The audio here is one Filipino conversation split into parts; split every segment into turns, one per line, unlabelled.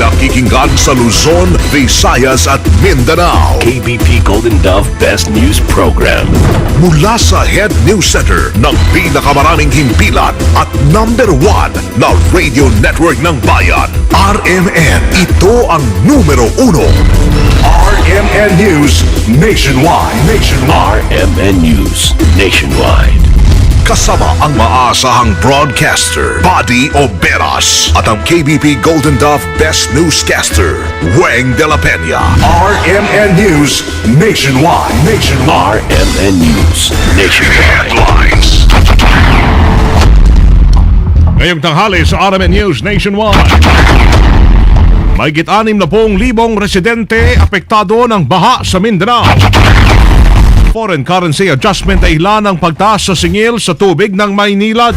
Pinakikinggan sa Luzon, Visayas at Mindanao.
KBP Golden Dove Best News Program.
Mula sa Head News Center ng pinakamaraming himpilan at #1 na radio network ng bayan, RMN. Ito ang numero 1. RMN News Nationwide.
RMN News Nationwide.
Kasama ang maasahang broadcaster, Buddy Oberas, at ang KBP Golden Dove Best Newscaster, Weng de la Peña. RMN News Nationwide.
RMN News Nationwide.
Headlines.
Ngayong tanghali sa RMN News Nationwide. Mahigit 60,000 residente apektado ng baha sa Mindanao. Foreign currency adjustment ay ilan ang pagtaas sa singil sa tubig ng Maynilad.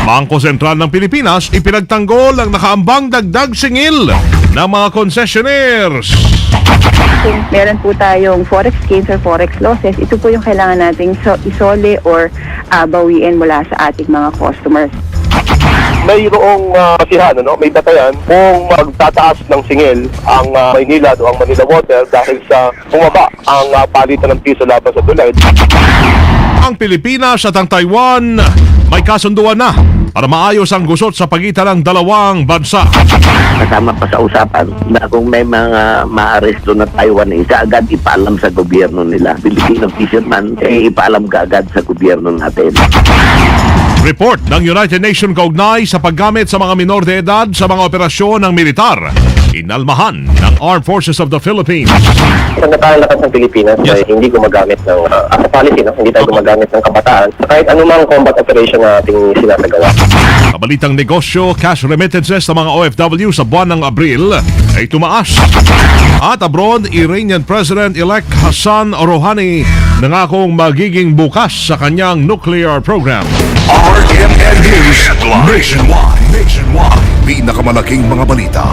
Bangko Sentral ng Pilipinas ipinagtanggol ang nakaambang dagdag singil ng mga concessionaires.
Kung meron po tayong forex gains or forex losses, ito po yung kailangan nating isole or bawiin mula sa ating mga customers.
Mayroong kasihan, may batayan kung magtataas ng singil ang Maynilad o ang Manila Water dahil sa bumaba ang palitan ng piso laban sa dolyar.
Ang Pilipinas at ang Taiwan may kasunduan na para maayos ang gusot sa pagitan ng dalawang bansa.
Kasama pa sa usapan na kung may mga maaresto na Taiwanese, agad ipaalam sa gobyerno nila. Filipino fisherman, ipaalam ka agad sa gobyerno natin.
Report ng United Nations kaugnay sa paggamit sa mga minor de edad sa mga operasyon ng militar. Inalmahan ng Armed Forces of the Philippines.
Sa natalakas ng Pilipinas ay hindi gumagamit ng as a policy, hindi tayo gumagamit ng kabataan sa kahit anumang combat operation na ating sinasagawa.
Kabalitang negosyo, cash remittances sa mga OFW sa buwan ng Abril ay tumaas. At abroad, Iranian President-elect Hassan Rouhani nangakong magiging bukas sa kanyang nuclear program.
RMN News Nationwide. Pinakamalaking mga balita.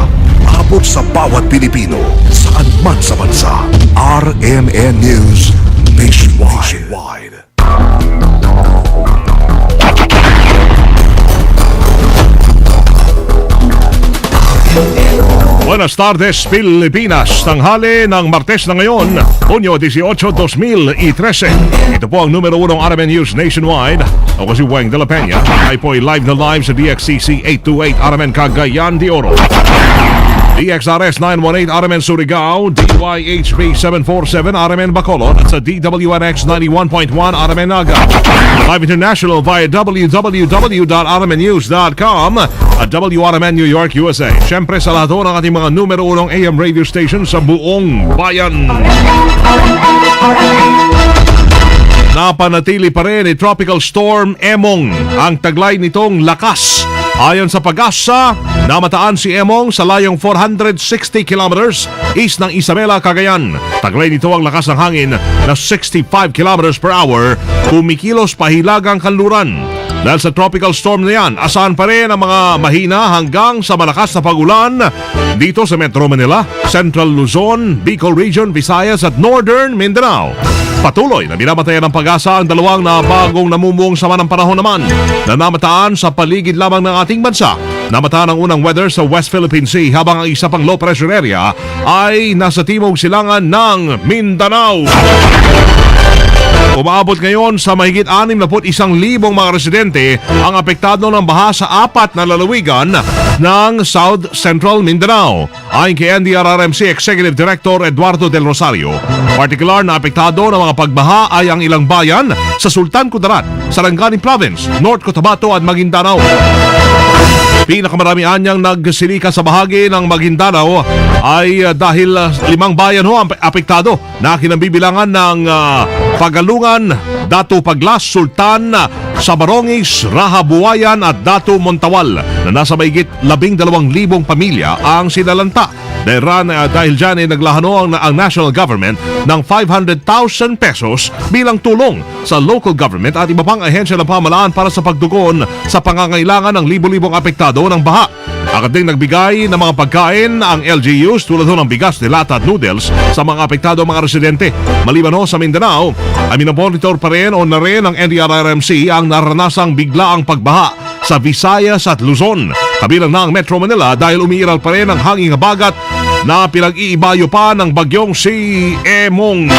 Abot sa bawat Pilipino. Saan man sa bansa. RMN News Nationwide.
Buenas tardes, Pilipinas. Tanghali ng Martes na ngayon, Hunyo 18, 2013. Ito po ang numero 1 RMN News Nationwide. Ako si Weng de la Peña. Ay po ay live na live sa DXCC 828 RMN Cagayan de Oro, DXRS 918 RMN Surigao, DYHP 747 RMN Bacolod, at sa DWNX 91.1 RMN Naga. Live international via www.rmnnews.com at WRMN New York, USA. Siyempre sa lahat ng ating mga numero 1 AM radio station sa buong bayan. Napanatili pa rin ni Tropical Storm Emong ang taglay nitong lakas. Ayon sa Pag-asa, namataan si Emong sa layong 460 kilometers east ng Isabela, Cagayan. Taglay nito ang lakas ng hangin na 65 kilometers per hour, kumikilos pahilagang kanluran. Dahil sa tropical storm na yan, asahan pa rin ang mga mahina hanggang sa malakas na pag-ulan dito sa Metro Manila, Central Luzon, Bicol Region, Visayas at Northern Mindanao. Patuloy na binabatayan ng Pag-asa ang dalawang na bagong namumuong sama ng panahon naman na namataan sa paligid lamang ng ating bansa. Namataan ang unang weather sa West Philippine Sea habang ang isa pang low pressure area ay nasa timog silangan ng Mindanao. Umaabot ngayon sa mahigit 61,000 mga residente ang apektado ng baha sa 4 na lalawigan ng South Central Mindanao. Ayon kay NDRRMC Executive Director Eduardo Del Rosario, partikular na apektado ng mga pagbaha ay ang ilang bayan sa Sultan Kudarat, Sarangani Province, North Cotabato at Maguindanao. Pinakamarami anyang nagsilika sa bahagi ng Maguindanao ay dahil 5 bayan ang apektado na kinambibilangan ng Pagalungan, Datu Paglas, Sultan, Sabarongis, Raha Buwayan at Datu Montawal na nasa mahigit 12,000 pamilya ang sinalanta. Dahil dyan ay naglahano ang national government ng 500,000 pesos bilang tulong sa local government at iba pang ahensya ng pamahalaan para sa pagtugon sa pangangailangan ng libo-libong apektado ng baha. Agad ding nagbigay ng mga pagkain ang LGUs tulad ng bigas, dilata at noodles sa mga apektado mga residente. Maliban sa Mindanao, ay minamonitor pa rin o na rin ng NDRRMC ang naranasang biglaang pagbaha sa Visayas at Luzon. kabilang na ang Metro Manila dahil umiiral pa rin ang hanging habagat na pinag-iibayo pa ng bagyong si Emong.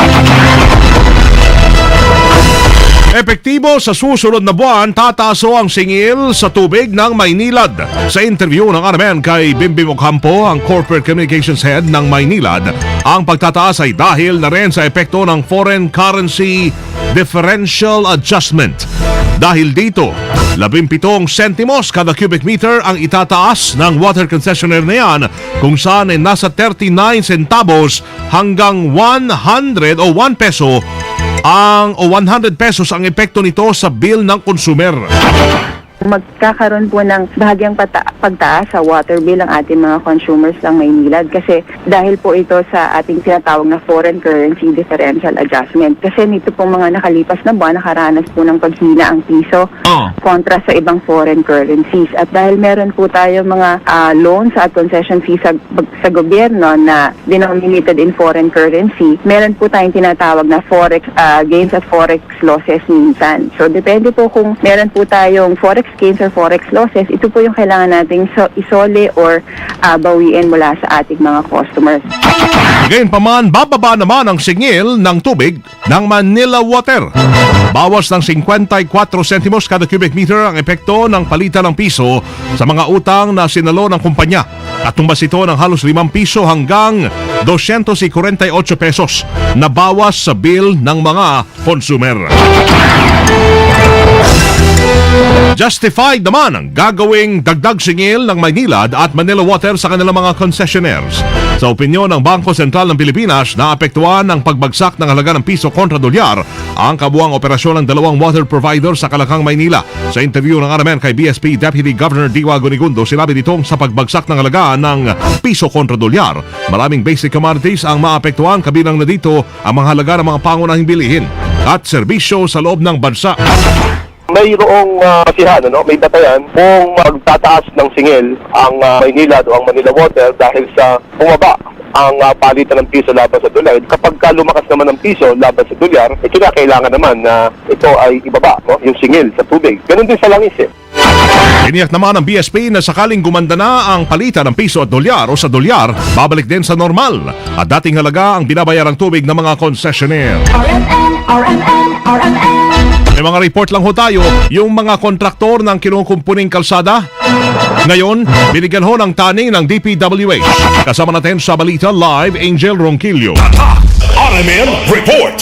Epektibo sa susunod na buwan, tataso ang singil sa tubig ng Maynilad. Sa interview ng RMN kay Bimbim Ocampo, ang Corporate Communications Head ng Maynilad, ang pagtataas ay dahil na rin sa epekto ng Foreign Currency Differential Adjustment. Dahil dito, 17 sentimos kada cubic meter ang itataas ng water concessionaire na yan, kung saan ay nasa 39 centavos hanggang 100 o 1 peso o 100 pesos ang epekto nito sa bill ng consumer.
Magkakaroon po ng bahagyang pagtaas sa water bill ang ating mga consumers ng Maynilad kasi dahil po ito sa ating tinatawag na Foreign Currency Differential Adjustment. Kasi nito pong mga nakalipas na buwan, nakaranas po ng paghina ang piso kontra sa ibang foreign currencies. At dahil meron po tayo mga loans at concession fees sa gobyerno na denominated in foreign currency, meron po tayong tinatawag na forex gains at forex losses minsan. So depende po kung meron po tayong forex gains or forex losses, ito po yung kailangan nating isole or bawiin mula sa ating mga customers.
Gayunpaman, bababa naman ang singil ng tubig ng Manila Water. Bawas ng 54 sentimos kada cubic meter ang epekto ng palitan ng piso sa mga utang na sinalo ng kumpanya. At tumbas ito ng halos 5 piso hanggang 248 pesos na bawas sa bill ng mga consumer. Justified naman ang gagawing dagdag singil ng Maynilad at Manila Water sa kanilang mga concessionaires. Sa opinyon ng Bangko Sentral ng Pilipinas, naapektuhan ng pagbagsak ng halaga ng piso kontra dolyar ang kabuang operasyon ng dalawang water provider sa Kalakang, Maynila. Sa interview ng RMN kay BSP Deputy Governor Diwa Gonigundo, sinabi ditong sa pagbagsak ng halaga ng piso kontra dolyar, maraming basic commodities ang maapektuhan, kabilang na dito ang mga halaga ng mga pangunahing bilihin at serbisyo sa loob ng bansa.
Mayroong may batayan kung magtataas ng singil ang Maynilad o ang Manila Water dahil sa bumaba ang palitan ng piso laban sa dolyar. Kapag lumakas naman ng piso laban sa dolyar, kinakailangan naman na ito ay ibaba, yung singil sa tubig. Ganun din sa langis.
Iniyak naman ng BSP na sakaling gumanda na ang palitan ng piso at dolyar o sa dolyar, babalik din sa normal at dating halaga ang binabayarang tubig ng mga concessionaire. May mga report lang ho tayo, yung mga kontraktor ng kinukumpuning kalsada, ngayon, binigyan ho ng taning ng DPWH. Kasama natin sa Balita Live, Angel Ronquillo.
RMN Report.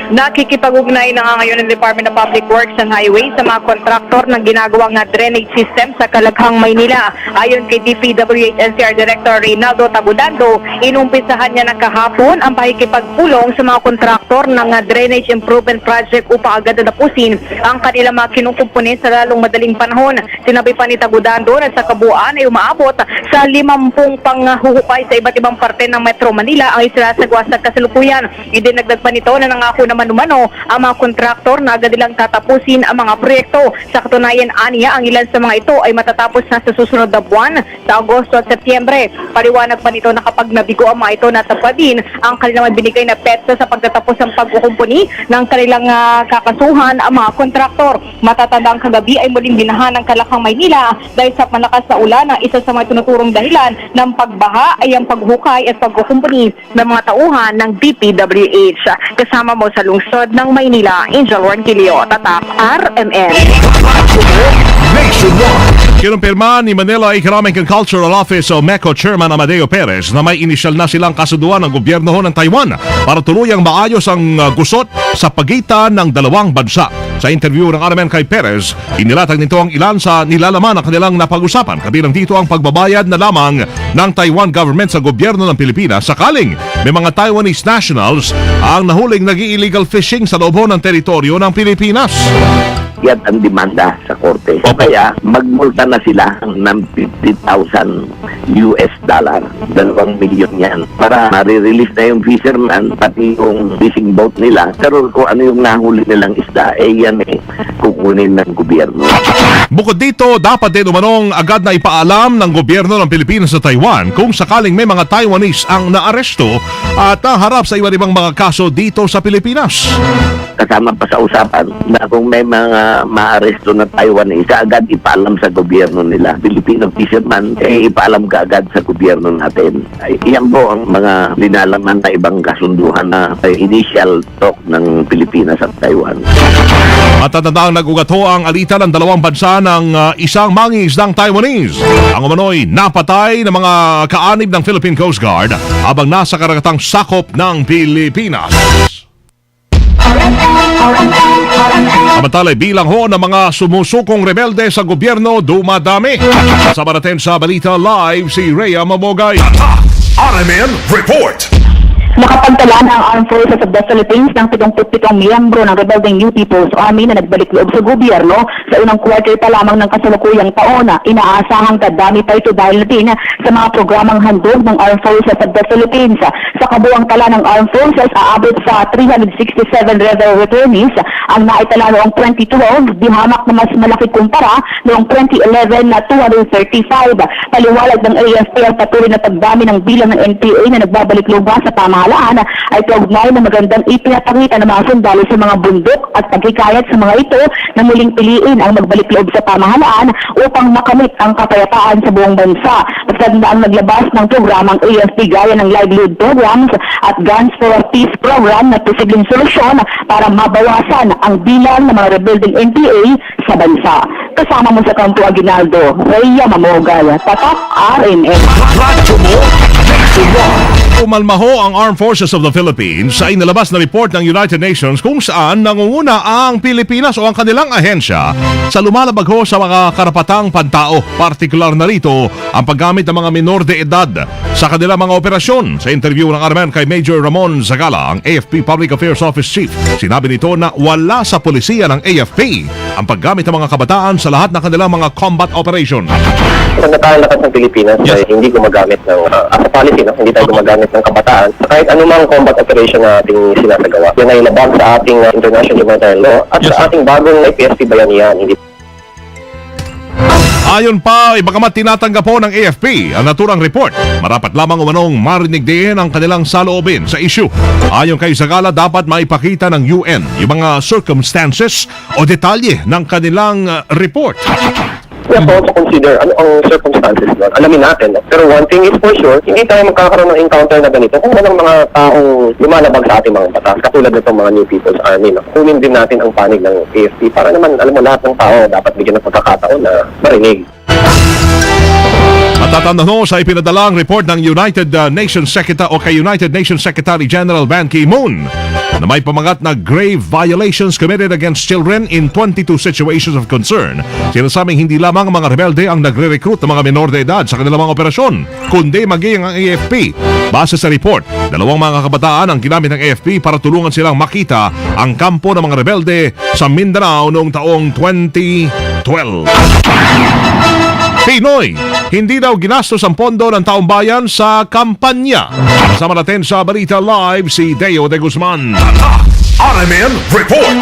Nakikipag-ugnay na nga ngayon ng Department of Public Works and Highways sa mga kontraktor ng ginagawang drainage system sa Kalakhang, Maynila. Ayon kay DPWH NCR Director Reynaldo Tagudando, inumpisahan niya na kahapon ang pakikipagpulong sa mga kontraktor ng drainage improvement project upang agad na tapusin ang kanilang mga kinukumpunin sa lalong madaling panahon. Sinabi pa ni Tagudando na sa kabuuan ay umaabot sa 50 panghuhukay sa iba't ibang parte ng Metro Manila ang isinasagawa sa kasalukuyan. Idinagdag pa nito na nangako na mano-mano ang mga kontraktor na agad nilang tatapusin ang mga proyekto. Sa katunayan, aniya, ang ilan sa mga ito ay matatapos na sa susunod na buwan sa Agosto at Setyembre. Paliwanag pa nito na kapag nabigo ang mga ito, natapad din ang kanilang binigay na petsa sa pagtatapos ng pagkukumpuni ng kanilang kakasuhan ang mga kontraktor. Matatandang kagabi ay muling binahan ng Kalakhang, Maynila dahil sa malakas na ulan na isa sa mga tinuturong dahilan ng pagbaha ay ang paghukay at pagkukumpuni ng mga tauhan ng DPWH. Kasama mo sa lungsod ng Maynila, Angel Ronquillo, Tatak, RMN.
Nationwide.
Kinumpirma ni Manila Economic and Cultural Office o MECO Chairman Amadeo Perez na may inisyal na silang kasunduan ng gobyerno ng Taiwan para tuluyang maayos ang gusot sa pagitan ng dalawang bansa. Sa interview ng RMN kay Perez, inilatag nito ang ilan sa nilalaman ng kanilang napag-usapan, kabilang dito ang pagbabayad na lamang ng Taiwan government sa gobyerno ng Pilipinas sakaling may mga Taiwanese nationals ang nahuling nag-illegal fishing sa loob ng teritoryo ng Pilipinas.
Yan ang demanda sa korte. Kaya magmulta na sila ng $50,000 US. 2 milyon yan. Para ma-release na yung fisherman, pati yung fishing boat nila. Pero kung ano yung nahuli nilang isda, yan kukunin ng gobyerno.
Bukod dito, dapat din umanong agad na ipaalam ng gobyerno ng Pilipinas sa Taiwan kung sakaling may mga Taiwanese ang naaresto at naharap sa iba't ibang mga kaso dito sa Pilipinas.
Kasama pa sa usapan na kung may mga maaresto na Taiwanese, agad ipaalam sa gobyerno nila. Filipino fisherman, ipaalam ka agad sa gobyerno natin. Iyan po ang mga linalaman na ibang kasunduhan na initial talk ng Pilipinas at Taiwan.
At tatandang nag-ugat ho ang alitan ng dalawang bansa ng isang mangingisdang Taiwanese. Ang umano'y napatay ng mga kaanib ng Philippine Coast Guard habang nasa karagatang sakop ng Pilipinas. Samantalay bilang ho ng mga sumusukong rebelde sa gobyerno dumadami. Kasama natin sa Balita Live si Rhea Mamogay.
RMN Report.
Nakapagtala ng Armed Forces of the Philippines ng 77 miyembro ng Rebelding New People's Army na nagbalik loob sa gobyerno sa unang quarter pa lamang ng kasalukuyang taon. Inaasahang dadami pa ito dahil din sa mga programang handog ng Armed Forces of the Philippines. Sa kabuang tala ng Armed Forces, aabot sa 367 rebel returnees ang naitala noong 2012, dihamak na mas malaki kumpara noong 2011 na 235. Paliwalag ng AFP ang patuloy na pagdami ng bilang ng NPA na nagbabalik lugar sa pamahalaan ay kaugnay na magandang ipinapakita ng mga sundalo sa mga bundok at paghikayat sa mga ito na muling piliin ang magbalik loob sa pamahalaan upang makamit ang kapayapaan sa buong bansa. Magsandaang naglabas ng programang AFP gaya ng livelihood programs at Guns for Peace program na posibleng solusyon para mabawasan ang bilang ng mga rebuilding NPA sa bansa. Kasama mo sa Campo Aguinaldo, Rhea Mamogay, Tatak RNN.
Radyo mo, nationwide.
Umalmaho ang Armed Forces of the Philippines sa inilabas na report ng United Nations kung saan nangunguna ang Pilipinas o ang kanilang ahensya sa lumalabag ho sa mga karapatang pantao. Partikular na rito ang paggamit ng mga minor de edad sa kanilang mga operasyon. Sa interview ng RMN kay Major Ramon Zagala, ang AFP Public Affairs Office Chief, sinabi nito na wala sa polisiya ng AFP ang paggamit ng mga kabataan sa lahat ng kanilang mga combat operation.
Sa nakalalakas ng Pilipinas ay hindi gumagamit ng, as a policy, no? Hindi tayo gumagamit ng kabataan sa kahit anumang combat operation na ating sinasagawa. Yan ay labag sa ating international humanitarian law at sa ating bagong IPSP bayanihan. Hindi
Ayon pa, bagamat tinatanggap po ng AFP ang naturang report, marapat lamang umanong marinig din ang kanilang saloobin sa issue. Ayon kay Zagala, dapat maipakita ng UN yung mga circumstances o detalye ng kanilang report.
we have to also consider ano ang circumstances nun. Alamin natin. No? Pero one thing is for sure, hindi tayo magkakaroon ng encounter na ganito kung walang mga taong lumalabag sa ating mga batas, katulad nitong mga New People's Army. No? Kunin din natin ang panig ng AFP para naman, alam mo, lahat ng tao dapat bigyan ng pagkakataon na marinig.
At tatandaan sa ipinadalang report ng United Nations Secretary o kay United Nations Secretary General Ban Ki-moon na may pamagat na grave violations committed against children in 22 situations of concern. Sinasabing hindi lamang mga rebelde ang nagre-recruit ng mga menor de edad sa kanilang mga operasyon, kundi maging ang AFP. Base sa report, dalawang mga kabataan ang ginamit ng AFP para tulungan silang makita ang kampo ng mga rebelde sa Mindanao noong taong 2012. Pinoy, hindi daw ginastos ang pondo ng taong bayan sa kampanya. Kasama natin sa Balita Live si Deo de Guzman.
RMN Report.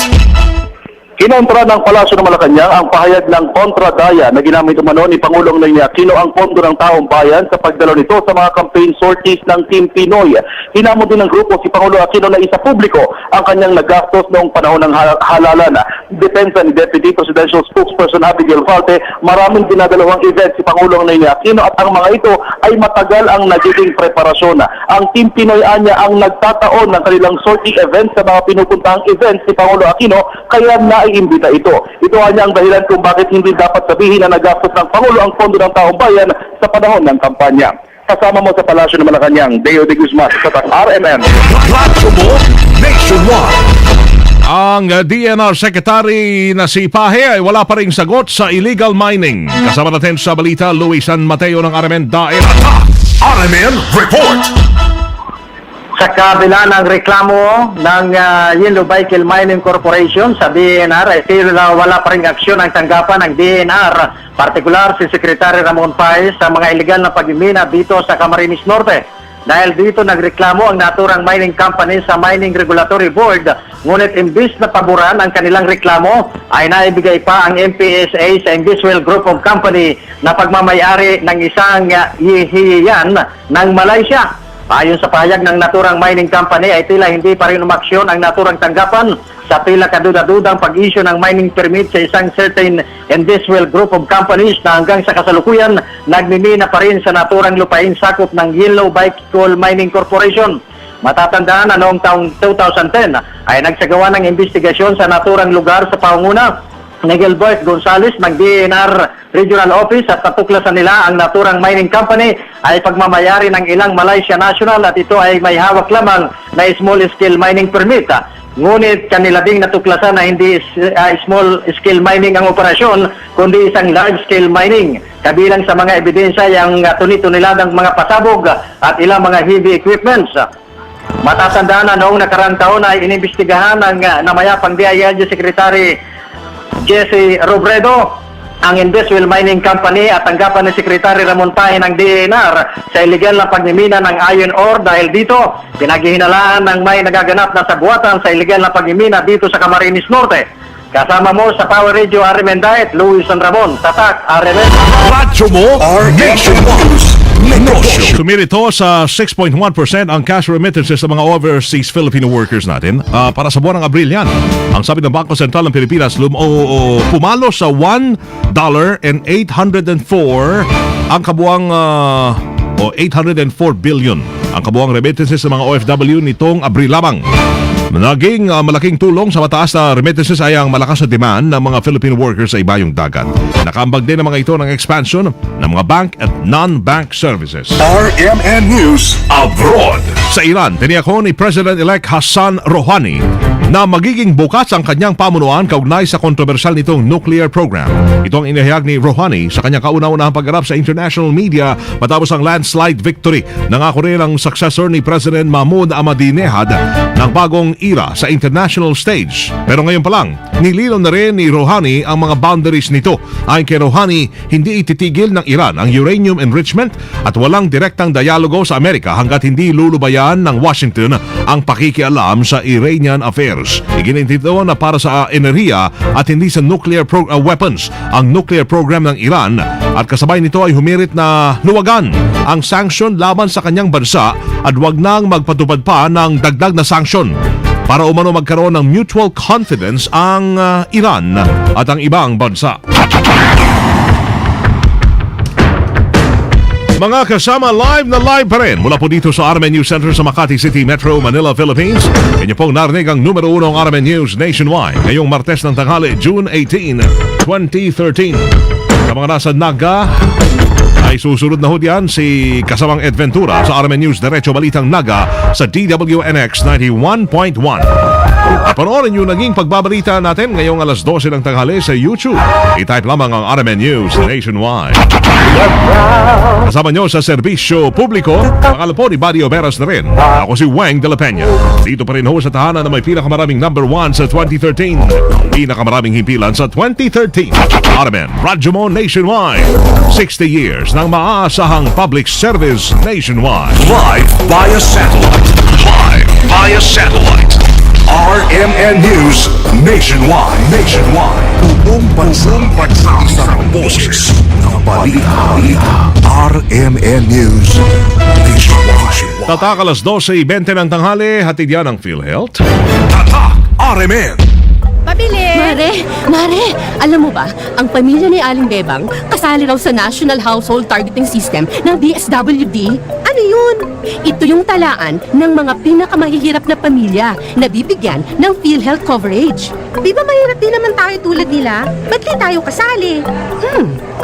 Kinontra ng Palasyo ng Malacanang ang pahayag ng kontradaya na ginamit umano ni Pangulong Noynoy Aquino ang pondo ng taong bayan sa pagdalo nito sa mga campaign sorties ng Team Pinoy. Hinamon din ng grupo si Pangulong Aquino na isa publiko ang kanyang nagastos noong panahon ng halalan. Depensa ni Deputy Presidential Spokesperson Abigail Falte, maraming dinadalawang event si Pangulong Noynoy Aquino at ang mga ito ay matagal ang nagiging preparasyon. Ang Team Pinoy anya ang nagtataon ng kanilang sortie event sa mga pinupuntahang events ni Pangulong Aquino, kaya naiimbita ito. Ito anya ang dahilan kung bakit hindi dapat sabihin na nagastos ng Pangulo ang pondo ng taong bayan sa panahon ng kampanya. Kasama mo sa Palasyo ng Malacanang, Deo de Guzman, sa RMN.
Radyo mo, nationwide.
Ang DNR Secretary na si Pahe ay wala pa ring sagot sa illegal mining. Kasama natin sa balita, Luis San Mateo ng RMN Daer.
RMN Report.
Sa kabila ng reklamo ng Yellow Vehicle Mining Corporation sa DNR, ay wala pa ring aksyon ang tanggapan ng DNR, partikular si Secretary Ramon Paez sa mga iligal na pagmimina dito sa Camarines Norte. Dahil dito nagreklamo ang naturang mining company sa Mining Regulatory Board, ngunit imbis na paboran ang kanilang reklamo, ay naibigay pa ang MPSA sa Indiswell Group of Company na pagmamayari ng isang hihiyan ng Malaysia. Ayon sa pahayag ng naturang mining company ay tila hindi pa rin umaksyon ang naturang tanggapan sa tila kaduda-dudang pag-issue ng mining permit sa isang certain Indiswell Group of Companies na hanggang sa kasalukuyan nagmimina pa rin sa naturang lupain sakop ng Yellow Bike Coal Mining Corporation. Matatandaan na noong taong 2010 ay nagsagawa ng investigasyon sa naturang lugar sa pangunguna ni Gilbert Gonzales ng DNR Regional Office at natuklasan nila ang naturang mining company ay pagmamayari ng ilang Malaysia national at ito ay may hawak lamang na small scale mining permit. Ngunit kanila ding natuklasan na hindi small scale mining ang operasyon kundi isang large scale mining. Kabilang sa mga ebidensya yung tuni-tuniladang mga pasabog at ilang mga heavy equipments. Matatandaan na noong nakarang taon ay inimbestigahan ng namayapang DILG Secretary Jesse Robredo ang Indiswell Mining Company at tanggapan ni Secretary Ramon Tahe ng DNR sa illegal na pagmimina ng iron ore dahil dito pinaghihinalaan ng may nagaganap na sabuatan sa illegal na pagmimina dito sa Camarines Norte. Kasama mo sa Power Radio RMN Diet, Luis San Ramon, Tatak, RMN.
Radyo mo,
RMN News. Negosyo.
Tumirito sa 6.1% ang cash remittances sa mga overseas Filipino workers natin para sa buwan ng Abril yan. Ang sabi ng Bangko Sentral ng Pilipinas, pumalo sa $1.804 ang kabuang 804 billion ang kabuang remittances sa mga OFW nitong Abril lamang. Naging malaking tulong sa mataas na remittances ay ang malakas na demand ng mga Filipino workers sa ibayong dagat. Nakaambag din ng mga ito ng expansion ng mga bank at non-bank services.
RMN News Abroad.
Sa Iran, tiniyako ni President-elect Hassan Rouhani na magiging bukas ang kanyang pamunuan kaugnay sa kontrobersyal nitong nuclear program. Ito ang inihayag ni Rouhani sa kanyang kauna-unahang pagharap sa international media matapos ang landslide victory ng ako rin ang successor ni President Mahmoud Ahmadinejad ng bagong era sa international stage. Pero ngayon pa lang, nilinaw na rin ni Rouhani ang mga boundaries nito. Ayon kay Rouhani, hindi ititigil ng Iran ang uranium enrichment at walang direktang dialogo sa Amerika hanggat hindi lulubayan ng Washington ang pakikialam sa Iranian affairs. Iginintito na para sa enerhiya at hindi sa nuclear weapons ang nuclear program ng Iran at kasabay nito ay humirit na luwagan ang sanction laban sa kanyang bansa at wag nang magpatupad pa ng dagdag na sanction para umano magkaroon ng mutual confidence ang Iran at ang ibang bansa. Mga kasama, live na live pa rin mula po dito sa RMN News Center sa Makati City, Metro Manila, Philippines. Inyo pong narinig ang numero 1 ng RMN News nationwide ngayong Martes ng tanghali, June 18, 2013. Sa mga nasa Naga, ay susunod na ho diyan si kasamang Ed Ventura sa RMN News Diretso Balitang Naga sa DWNX 91.1. Panoorin nyo naging pagbabalita natin ngayong alas 12 ng tanghali sa YouTube. I-type lamang ang RMN News Nationwide. Kasama nyo sa serbisyo publiko, pangalan po ni Buddy Oberas na rin. Ako si Weng de la Peña. Dito pa rin ho sa tahanan na may pinakamaraming number 1 sa 2013. Pinakamaraming himpilan sa 2013. RMN, Radyo mo Nationwide. 60 years ng maaasahang public service nationwide.
Live via satellite. Live via satellite. RMN News Nationwide. Buong bansang isang boses ng balita. RMN News Nationwide.
Tatak alas 12:20 ng tanghali, hatid yan ang PhilHealth.
Tatak RMN.
Pabili! Mare, alam mo ba, ang pamilya ni Aling Bebang kasali raw sa National Household Targeting System ng DSWD. Ano yun? Ito yung talaan ng mga pinakamahihirap na pamilya na bibigyan ng PhilHealth coverage. Di ba mahirap din naman tayo tulad nila? Ba't di tayo kasali?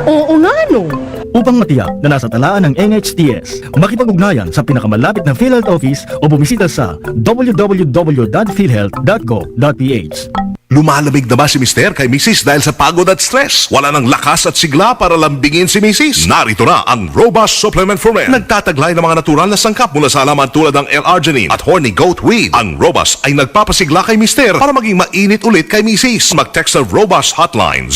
Oo nga no.
Upang matiyak na nasa talaan ng NHTS, makipag-ugnayan sa pinakamalapit na PhilHealth office o bumisita sa www.philhealth.gov.ph.
Lumalamig na ba si Mister kay Mrs. dahil sa pagod at stress? Wala nang lakas at sigla para lambingin si Mrs. Narito na ang Robust Supplement for Men. Nagtataglay ng mga natural na sangkap mula sa halaman tulad ng L-arginine at horny goat weed. Ang Robust ay nagpapasigla kay Mister para maging mainit ulit kay Mrs. Mag-text sa Robust Hotline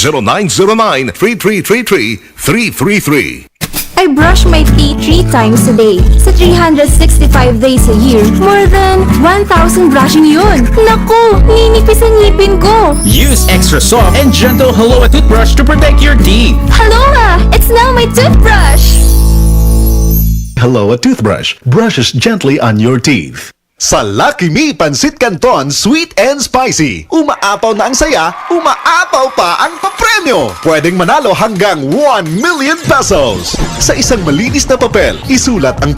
0909-3333-333.
I brush my teeth 3 times a day. Sa 365 days a year, more than 1,000 brushing yun. Naku, ninipis ang ngipin ko.
Use extra soft and gentle Haloa toothbrush to protect your teeth.
Haloa! It's now my toothbrush!
Haloa toothbrush brushes gently on your teeth. Sa Lucky Me Pansit Canton Sweet and Spicy, umaapaw na ang saya, umaapaw pa ang papremyo. Pwedeng manalo hanggang 1 million pesos. Sa isang malinis na papel, isulat ang